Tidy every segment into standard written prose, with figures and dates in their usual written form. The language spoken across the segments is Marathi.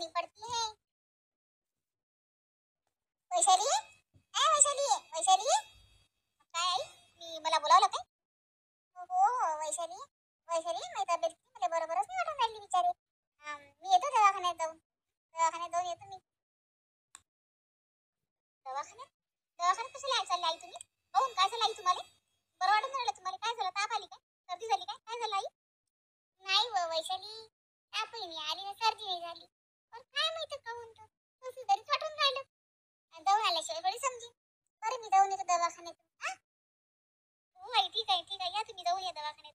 सुनी पडती है. वैशाली, काय वैशाली, वैशाली काय आई, मी मला बोलावलं काय? हो वैशाली, वैशाली माझी तब्येत मला बरोबरच नाही वाटून राहिली बिचारे. मी येतो दवाखान्यात जाऊन येतो मी. दवाखान्यात दवाखान्यात कशाला चालली आई तुम्ही? काहून काय झालं आई तुम्हाला? बरं वाटून राहिलं तुम्हाला? काय झालं? ताप आली काय? सर्दी झाली काय? काय झालं आई? नाही वैशाली, तापही नाही आली ना सर्दी नाही झाली, पण काय माहिती काहून तर कसं तरीच वाटून राहिलं. जाऊन आल्याशिवाय थोडी समजी. बरं मी जाऊन येतो दवाखान्यात. हा हो आई, ठीक आहे ठीक आहे, या तुम्ही जाऊन या दवाखान्यात.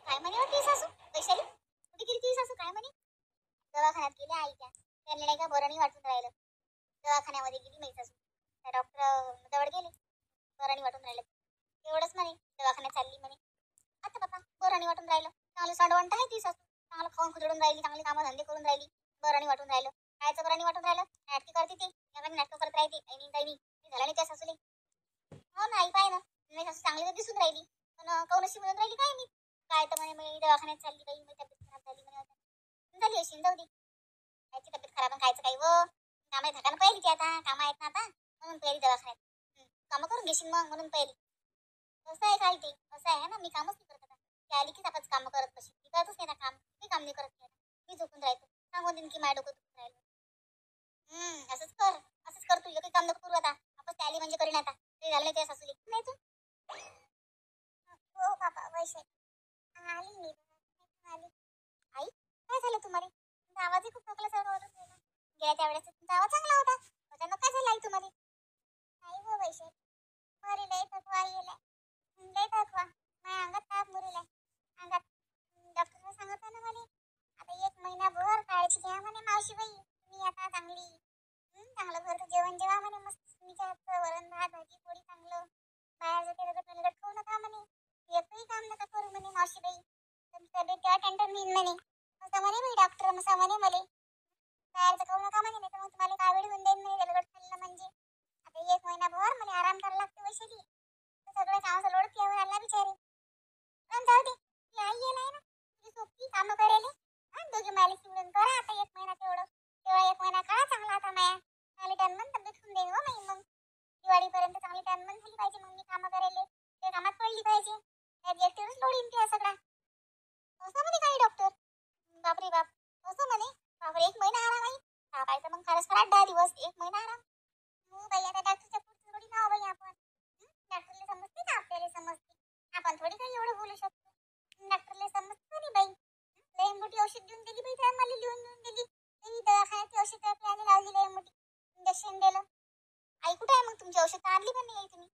काय म्हणे होती सासू? वैशाली कुठे गेली ती सासू? काय म्हणे? दवाखान्यात गेली आई, त्यांना नाही का बरं नाही वाटून राहिलं. दवाखान्यामध्ये गेली माझी सासू, त्या डॉक्टर जवळ गेली, बरं नाही वाटून राहिलं. एवढंच म्हणे, दवाखान्यात चालली म्हणे. आता बाबा बरं नाही वाटून राहिलं, चांगलं सांडवंट आहे ती सासू, चांगलं खाऊन खुदडून राहिली, चांगली कामं धंदे करून राहिली, बरं नाही वाटून राहिलं. कायचं बरं नाही वाटून राहिलं? नाटकी करते ती, नाटकं करत राहते, काही नाही झालं नाही त्या सासूले. हो ना आई, पाय ना मी सासू चांगली तर दिसून राहिली, पण कौनशी म्हणून राहिली काय मी. काय तर म्हणे मी दवाखान्यात चालली बाई, मी तब्येत खराब झाली म्हणे. आता झाली अशी जाऊ दे, कायची तब्येत खराब खायचं काही व कामाला धकानं पाहिली ती, आता कामं आहेत ना आता म्हणून पहिली दवाखान्यात. कामं करून घेशील मग म्हणून पहिली. असं आहे काय ते, असं आहे ना, मी कामच नाही करत आता. ती आली की आपण कामं करत बशी, ती करतच नाही ना काम, मी काम नाही करत नाही आता. मी झोपून राहतो, सांगून देईन की माझ्या डोकं दुखून राहिलं. असंच कर तू, काही काम नको करू आता. आपण त्या आली म्हणजे करीन आता, ते झालं नाही त्या सासूली नाही तू. हो बाबा वैशाली, आली मी आली. आई काय झालं तुम्हाला? तुमचा आवाजही खूप थकल्यासारखा वाटत होता. गेल्या त्यावेळेस तुमचा आवाज चांगला होता, अचानक काय झालं आई तुम्हाला? नाही हो वैशाली, मरे लय थकवा येलाय, लय थकवा, माझ्या अंगात ताप मुरेलाय अंगात. डॉक्टरने सांगितलं ना मला, आता 1 महिनाभर काळजी घ्या म्हणे मावशीबाई, तुम्ही आता चांगली. चांगलं घरचं जेवण जेवा म्हणे, मस्त तुमच्या हातचं वरण भात भाजी पोळी चांगलं. बाहेरचं तेलकट मेलकट खाऊ नका म्हणे, एकही काम नका करू म्हणे मावशीबाई, तुमची तब्येत तेव्हा टेंशन होईल म्हणे. असं म्हणे मी डॉक्टर, असं म्हणे मला. बाहेरचं खाऊ नका म्हणे, नाही तर मग तुम्हाला कावीळ होऊन जाईल म्हणे तेलकट खाल्लं म्हणजे. आता 1 महिनाभर मला आराम करायला लागते वैशाली, सगळं कामाचा लोड केव्हा आला बिचारे. पण जाऊ दे, ती आई येणार ना, तुझी सोबती कामं करेल. दोघी मालिक मिळून करा आता 1 महिना तेवढं, तेव्हा 1 महिना काळा चांगला आता माया चांगली टनमन तब्येत होऊन देईन हो नाही मग. दिवाळीपर्यंत चांगली टनमन झाली पाहिजे, मग मी कामं करायला ते कामात पडली पाहिजे, त्यात एकटीवरच लोड येईन ते सगळा. असं म्हणे काही डॉक्टर. बापरे बाप, असं म्हणे. बापरे 1 महिना आराम आहे, तापायचं मग खरंच खरं 8-10 दिवस 1 महिना आराम. हो बाई, आता डॉक्टरच्या पुढचं थोडी नाव बाई आपण. डॉक्टरला समजते का आपल्याला समजते, आपण थोडी काही एवढं बोलू शकतो. डॉक्टरला समजतं नाही बाई. लई मोठी औषध देऊन दिली बाई, त्या मला लिहून देऊन दिली. ती दवाखान्याची औषध प्यायला लावली, लई मोठी इंजेक्शन दिलं. आई कुठे आहे मग? तुमची औषध आणली पण नाही तुम्ही?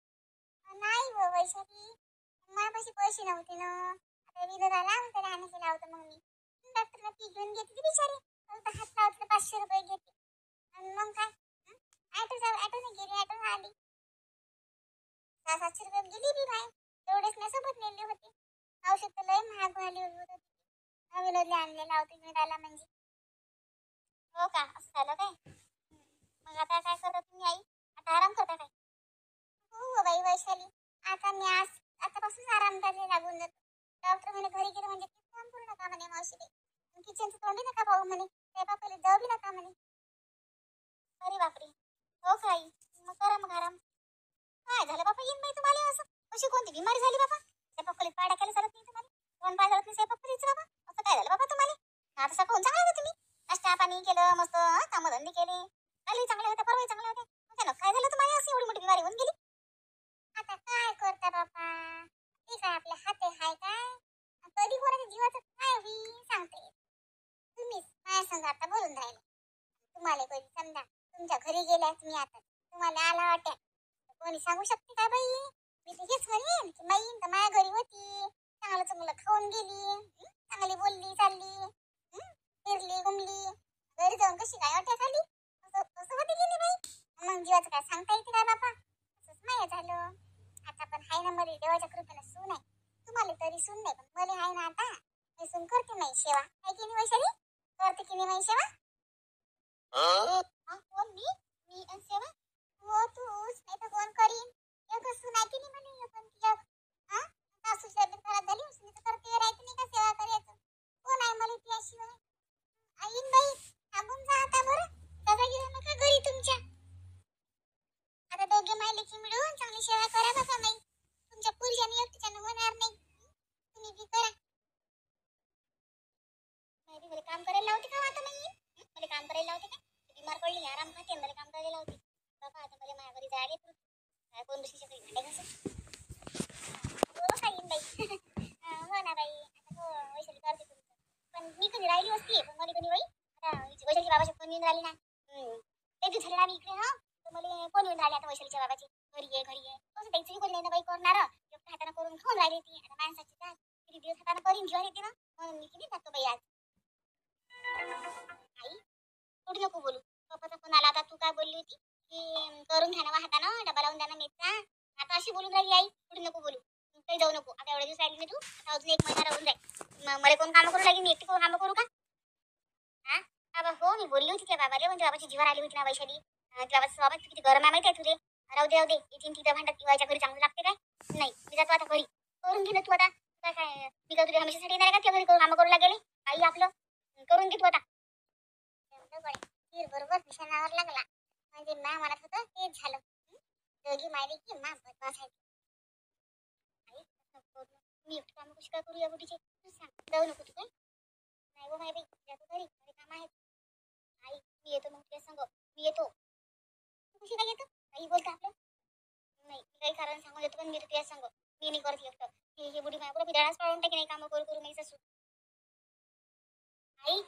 नाही व वैशाली, माझ्यापाशी पैसे नव्हते ना, आता विनोदाला त्याला आणायला लावतं मग मी. डॉक्टरला ती घेऊन घेतली बिचारी, फक्त हात लावलं 500 रुपये घेते, आणि मग काय ॲटोने गेली, ॲटोने आली. 600-700 रुपयात गेली बी बाय, तेवढेच नाही सोबत नेले होते. औषध तर लय महाग झाली होती. विनोदला आणलेला होता विनोदाला म्हणजे. हो का, असं झालं काय? मग आता काय करता तुम्ही आई? आता आराम करता काय? हो बाई वैशाली, आता मी आतापासून आराम करायला लागून जातो. डॉक्टर म्हणे घरी गेलं म्हणजे काम करू नका म्हणे मावशीबाई, किचनचं तोंडी नका पाहू म्हणे, स्वयंपाकाला जाऊ बी नका म्हणे. अरे बापरे, हो का आई? मग करा मग आराम. काय झालं बापा येईन बाई तुम्हाला असं? अशी कोणती बिमारी झाली बाबा? स्वयंपाकाला पाय टाकायला चालत नाही तुम्हाला, कोण पाय चालत नाही स्वयंपाकालीच बाबा, असं काय झालं बाबा तुम्हाला? आता सकाळून चांगलं होतं तुम्ही, नाश्ता पाणी केलं मस्त, कामं धंदे केले, कालही चांगले होते परवाही चांगले होते, अचानक काय झालं तुम्हाला? असं एवढी मोठी बिमारी होऊन गेली. आता काय करता बापा, ते काय आपल्या हाते हाय काय? कधी कोणाच्या जीवाचं काय होईल सांगता येत. तुम्हीच माझ्या संग आता बोलून राहिले, तुम्हाला कधी समजा तुमच्या घरी गेल्या तुम्ही, आता तुम्हाला आला वाट्या, कोणी सांगू शकते का बाई? मी तर हेच म्हणेन की माईन तर माझ्या घरी होती, चांगलं चांगलं खाऊन गेली, चांगली बोलली चालली, फिरली घुमली, घरी जाऊन कशी काय वाट्या खाली, असं असं होते की नाही बाई? मग जीवाचं काय सांगता येते काय बापा? असंच नाही झालं. आता पण हाय ना मला देवाच्या कृपेनं सून आहे, तुम्हाला तरी सून नाही पण मला आहे ना, आता मी सून करते नाही सेवा, आहे की नाही वैशाली? करते की नाही माई सेवा? कोण मी? मी आणि सेवा? हो तूच, नाही तर कोण करीन? एकच सून आहे की नाही म्हणे, पण तिला सासूची तब्येत खराब झाली, सुनी तर करते राहते नाही का सेवा करायचं. नाही बी मला काम करायला लावते का आता नाही? मला काम करायला लावते का? बिमार पडली आराम खाते आणि मला काम करायला लावते. बाबा आता मला माझ्या घरी जायला येत काय कोण दुसरीच्या घरी भांडे घासत. हो काय येईन बाई. हो ना बाई आता हो वैशाली करते तुमचं. पण मी कधी राहिली असती पण मला कधी बाई आता वैशालीच्या बाबाची फोन येऊन राहिली ना. ते दिवस झाले ना मी इकडे हा तर मला फोन येऊन राहिले आता वैशालीच्या बाबाची घरी ये घरी ये कसं त्यांची कोण नाही ना बाई करणार एकटं हाताने करून खाऊन राहिली ती आता माणसाची जात किती दिवस हाताने करीन जीवन येते ना म्हणून मी किती जातो बाई आज. आई थोडी नको बोलू पप्पाचा फोन आला आता तू काय बोलली होती की करून घ्या ना हातानं डबा लावून द्या ना मेचा आता अशी बोलून राहिली आई थोडी नको बोलू काही जाऊ नको आता एवढे दिवस राहिली ना तू आता अजून 1 महिना राहून जाईल मला कोण कामं करू लागेल मी एकटी कोण कामं करू का हा बाबा हो मी बोलली होती त्या बाबाले म्हणजे बाबाची जीवावर आली होती ना वैशाली बाबाचं स्वभाव किती गरम आहे माहिती आहे तुझे राहू दे येतील तिथं भांडत दिवाळीच्या घरी चांगलं लागते काय नाही मी जातो आता घरी करून घे ना तू आता काय काय मी का तुझ्या हमेशासाठी येणार आहे का त्या घरी कामं करू लागेल आई आपलं करून घे तू आता तीर बरोबर निशाणावर लागला म्हणजे मा म्हणत होतं तेच झालं दोघी मायले की मा बदमाश आहे आई मी एकटी कामं कशी काय करू या गोटीचे तू सांग जाऊ नको तू काय नाही हो माय बाई जातो घरी घरी काम आहेत आई मी येतो मग तुझ्या संग मी येतो तू कशी काय येतो काही बोलतो आपलं नाही मी काही कारण सांगून येतो पण मी तुझ्या संग मी नाही करत एकटं हे बुढी माझ्या बिदाडाच पाळून टाकी नाही कामं करू करू नाही सासू आई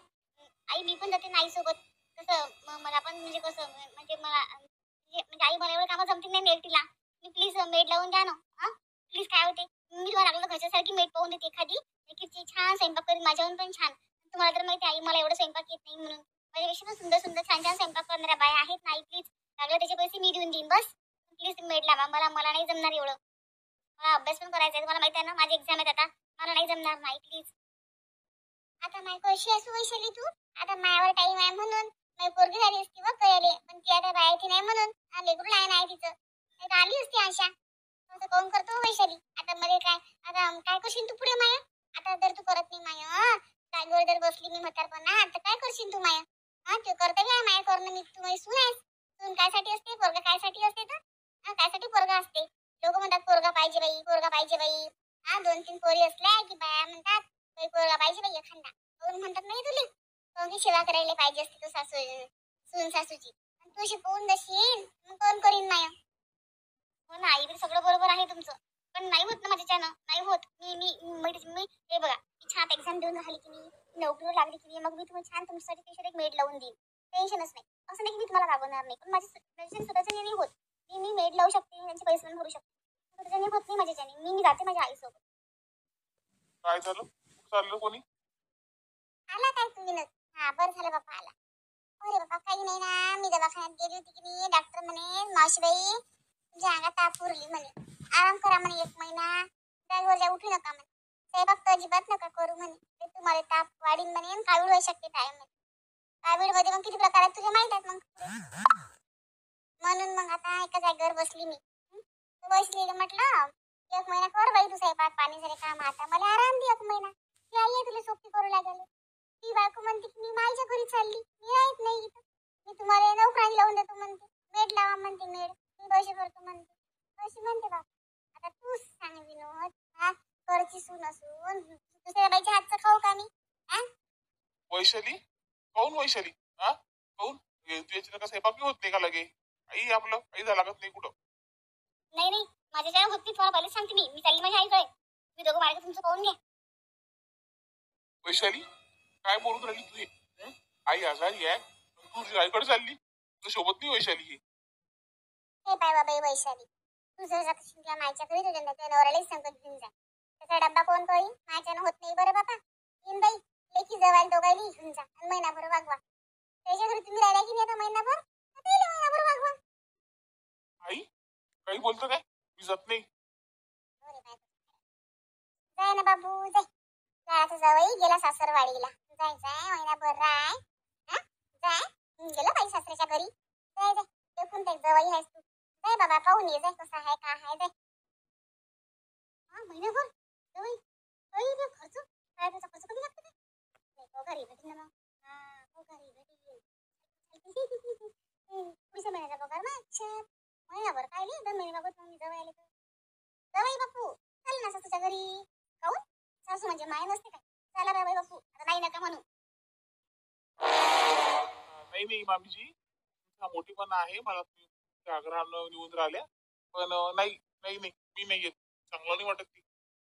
आई मी पण जाते नाही सोबत कसं मला पण म्हणजे कसं म्हणजे मला म्हणजे आई मला एवढं कामं जमतील नाही एकटीला मी प्लीज मेड लावून द्या ना हा प्लीज काय होते मी तुम्हाला लागलं घरच्यासारखी मेड पाहून देते एखादी किती छान स्वयंपाक करेन माझ्याहून पण छान तुम्हाला तर माहिती आई मला एवढं स्वयंपाक येत नाही म्हणून माझ्यापेक्षा पण सुंदर सुंदर छान छान स्वयंपाक करणाऱ्या बाया आहेत नाही प्लीज लागलं त्याचे पैसे मी देऊन देईन बस प्लीज मेड लावा मला नाही जमणार एवढं मला अभ्यास पण करायचा आहे तुम्हाला माहिती आहे ना माझे एक्झाम आहेत आता मला नाही जमणार नाही प्लीज आता माय कशी असू वैशाली तू आता मायावर टाईम आहे म्हणून मी पोरगी झाली असती बघ कळले पण ती आता बायाची नाही म्हणून लेकरू लहान आहे तिचं नाही आली असती आशा असं कोण करतो वैशाली आता मध्ये काय आता काय करशील तू पुढे माया आता जर तू करत नाही माया जागेवर जर बसली मी म्हातारपणा आता काय करशील तू माया हा तू करते काय माया करणं मी तू सून आहेस सून कायसाठी असते पोरगा कायसाठी असते तर हा कायसाठी पोरगा असते लोक म्हणतात पोरगा पाहिजे बाई हा 2-3 पोरी असल्या की बाया म्हणतात काही पोरगा पाहिजे बाई एखादा कोण म्हणतात नाही तुले कोणी सेवा करायला पाहिजे असते तो सासू सून सासूची तू अशी पाहून जाशील मग कोण करीन माया हो ना आई सगळं बरोबर आहे तुमचं पण नाही होत ना माझ्याच्यानं नाही होत मी हे बघा छान एक्झाम देऊन झाली की मी नोकरीवर लागली की मग मी तुम्ही छान तुमच्यासाठी स्पेशल एक मेड लावून देईन टेन्शनच नाही असं नाही की मी तुम्हाला राबवणार नाही पण माझ्या स्वतःच्या नाही होत मी मेड लावू शकते त्यांचे पैसे पण भरू शकते त्याच्याने होत नाही माझ्याच्याने मी जाते माझ्या आईसोबत काय झालं चाललं कोणी आला काय तू विनोद हा बरं झालं बाप्पा आला अरे बाबा काही नाही ना मी दवाखान्यात गेली होती की नाही डॉक्टर म्हणे मावशीबाई तुझ्या अंगात ताप उरली म्हणे आराम करा म्हणे 1 महिना जागेवर जा उठू नका म्हणे स्वयंपाक तर अजिबात नका करू म्हणे ते तुम्हाला ताप वाढीन म्हणे कावीळ व्हायची शक्यता आहे म्हणे कावीळ मध्ये मग किती प्रकार आहेत तुझे माहित आहेत मग म्हणून मग आता एका जागेवर बसली मी बसलेलं म्हटलं 1 महिना कर बाई तू स्वयंपाक पाणी झाले काम आता मला आराम दे 1 महिना ती आई आहे तुला सोबती करू लागले ती बायको म्हणते की मी माझ्या घरी चालली मी राहत नाही इथं मी तुम्हाला नोकरानी लावून देतो म्हणते मेड लावा म्हणते मेड मी पैसे करतो म्हणते अशी म्हणते बाबा आता तूच सांग विनोद हा घरची सून असून दुसऱ्या बाईच्या हातचं खाऊ का मी हा वैशाली काऊन वैशाली हा काऊन तुझ्या का स्वयंपाक होत नाही का लगे आई आपलं काही झाला लागत नाही कुठं नाही माझ्या ज्या होत नाही तुम्हाला पहिले सांगते मी चालली माझ्या आईकडे मी दोघं माझ्या तुमचं पाहून घ्या वैशाली काय बोलून राहिली तुझी आई आजारी आहे तू तुझ्या आईकडे चालली तुझ्या सोबत नाही वैशाली ही हे पाय बाबा वैशाली तू जर जात तुझ्या मायच्या घरी तुझ्या नवऱ्यालाही संकट घेऊन जा त्याचा डब्बा कोण करीन माझ्यानं होत नाही बरं बाबा येईन बाई लेखी जवायला दोघायला घेऊन जा आणि महिनाभर वागवा त्याच्या घरी तुम्ही राहिला की नाही आता महिनाभर महिनाभर वागवा आई काही बोलतो काय मी जात नाही जाय ना बाबू जाय जावई गेला सासरवाडीला जाय महिनाभर राय जाय गेलं बाई सासऱ्याच्या घरी जाय देखून ते जवई आहेस तू जाय बाबा पाहून ये जाय कसा आहे का आहे जाय हा महिनाभर जवई खर्च काय त्याचा खर्च कधी लागतो काय घरी भेटेल ना मग घरी भेटेल पुढच्या महिन्याचा पगार ना अच्छा महिनाभर काय नाही 2 महिने बाबत मग जवळ आले जवई बापू चल ना सासूच्या घरी काऊन सासू म्हणजे माय नसते काय चला बाई बापू आता नाही नका म्हणू नाही नाही मामीजी, तुमचा मोठेपणा आहे, मला तुम्ही त्या आग्रहानं निवडून राहिल्या. पण नाही नाही नाही, मी नाही येत, चांगलं नाही वाटत ती.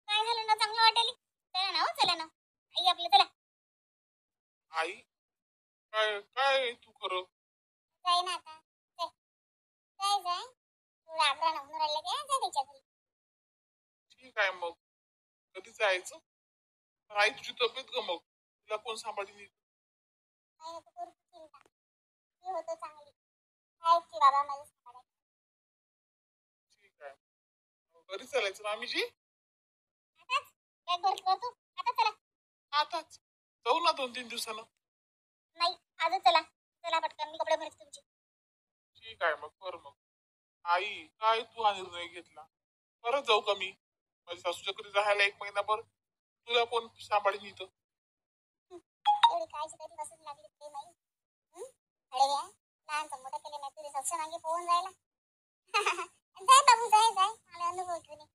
काय झालं ना, चांगलं वाटेल. चला ना, हो चला ना, आई आपलं चला. आई, काय काय तू खरं? जाय ना आता, जाय जाय जाय. तू आग्रह म्हणून राहिले काय, जाय त्याच्या घरी. ठीक आहे मग, कधी जायचं? पण आई तुझी तब्येत ग मग, तुला कोण सांभाळीन? काही नको करू तू चिंता, मी होतो चांगली. आहेत की बाबा मला सांभाळायला. ठीक आहे, मग घरी चालायचं मामीजी? आताच बॅग भरती करतो, आता चला. आताच जाऊ ना 2-3 दिवसानं. नाही, आजच चला. चला पटकन, मी कपडे भरते तुमचे. ठीक आहे मग, कर मग. आई, काय तू हा निर्णय घेतला? परत जाऊ का मी? माझ्या सासूच्या घरी राहायला 1 महिनाभर, तुला कोण सांभाळीन इथं? एवढी काळजी तरी बसून लागली ते नाही. अरे या लहानचं मोठं केले नाही, तुझे सक्ष मागे पोहून जायला. जाय बाबू जाय जाय, मला अनुभव घेऊन ये.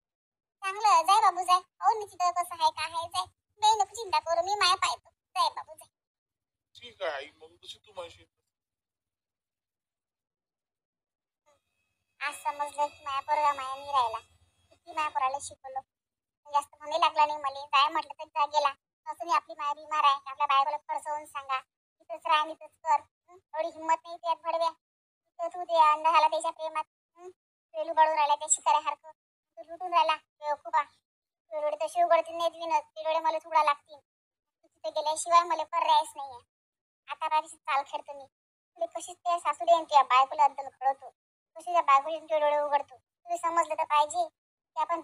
चांगलं जाय बाबू जाय, हो मी तिथं कसं आहे काय आहे, जाय. नाही नको चिंता करू, मी माया पाहतो. जाय बाबू जाय. ठीक आहे आई, मग जशी तू म्हणशील. आज समजलं की माया पोरगा माया नाही राहिला. किती माया पोराला शिकवलं, जास्त म्हणे लागला नाही मला. जाय म्हटलं तर जा गेला. असूनही आपली माया बिमार आहे, आपल्या बायकोला फडसवून सांगा इथंच राह इथंच कर. एवढी हिंमत नाही त्यात भडव्या. तिथं तू ते अंध झाला त्याच्या प्रेमात. पेलू बळून राहिला त्या शिकाऱ्यासारखं. तू लुटून राहिला बेवकूफा. डोळे तसे उघडतील नाहीत विनत, ते डोळे मला थोडा लागतील. तू तिथे गेल्याशिवाय मला पर्यायच नाहीये. आता माझी चाल खेळतो मी. तुला कशीच त्या सासूडे आणि त्या बायकोला अद्दल कळवतो, कशी त्या बायकोचे डोळे उघडतो. तुला समजलं तर पाहिजे की आपण